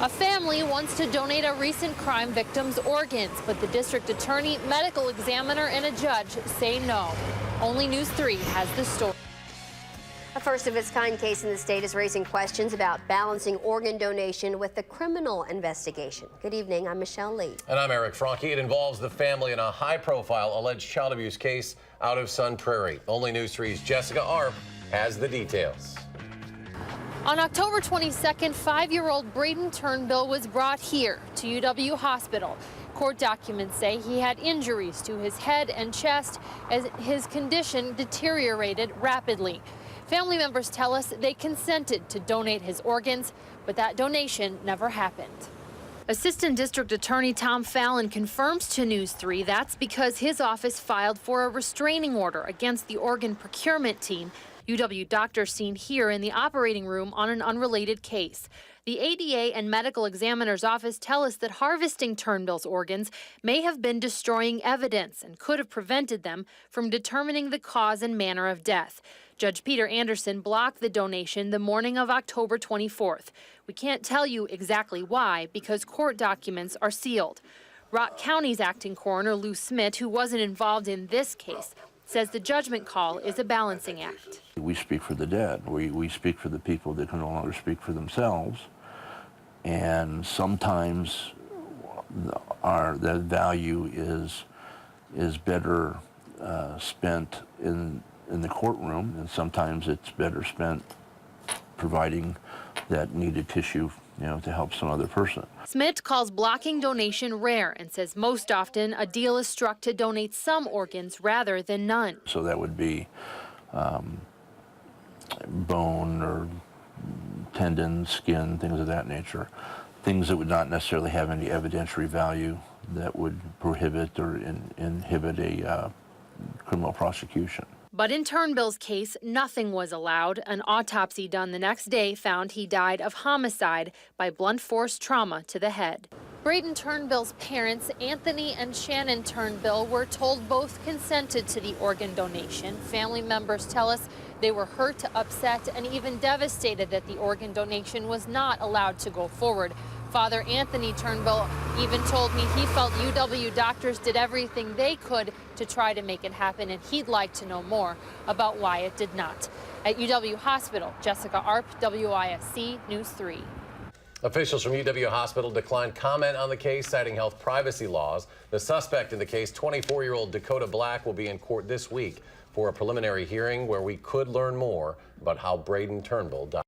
A family wants to donate a recent crime victim's organs, but the district attorney, medical examiner, and a judge say no. Only News 3 has the story. A first-of-its-kind case in the state is raising questions about balancing organ donation with the criminal investigation. Good evening, I'm Michelle Lee. And I'm Eric Franke. It involves the family in a high-profile alleged child abuse case out of Sun Prairie. Only News 3's Jessica Arp has the details. On October 22nd, 5-year-old Brayden Turnbill was brought here to UW Hospital. Court documents say he had injuries to his head and chest as his condition deteriorated rapidly. Family members tell us they consented to donate his organs, but that donation never happened. Assistant District Attorney Tom Fallon confirms to News 3 that's because his office filed for a restraining order against the organ procurement team. UW doctors seen here in the operating room on an unrelated case. The ADA and medical examiner's office tell us that harvesting Turnbill's organs may have been destroying evidence and could have prevented them from determining the cause and manner of death. Judge Peter Anderson blocked the donation the morning of October 24th. We can't tell you exactly why because court documents are sealed. Rock County's acting coroner Lou Smith, who wasn't involved in this case, says the judgment call is a balancing act. We speak for the dead. We speak for the people that can no longer speak for themselves. And sometimes that value is better spent in the courtroom, and sometimes it's better spent providing that needed tissue, to help some other person. Smith calls blocking donation rare and says most often a deal is struck to donate some organs rather than none. So that would be bone or tendon, skin, things of that nature. Things that would not necessarily have any evidentiary value that would prohibit or inhibit a criminal prosecution. But in Turnbill's case, nothing was allowed. An autopsy done the next day found he died of homicide by blunt force trauma to the head. Brayden Turnbill's parents, Anthony and Shannon Turnbill, were told both consented to the organ donation. Family members tell us they were hurt, upset, and even devastated that the organ donation was not allowed to go forward. Father Anthony Turnbill even told me he felt UW doctors did everything they could to try to make it happen, and he'd like to know more about why it did not. At UW Hospital, Jessica Arp, WISC News 3. Officials from UW Hospital declined comment on the case, citing health privacy laws. The suspect in the case, 24-year-old Dakota Black, will be in court this week for a preliminary hearing where we could learn more about how Brayden Turnbill died.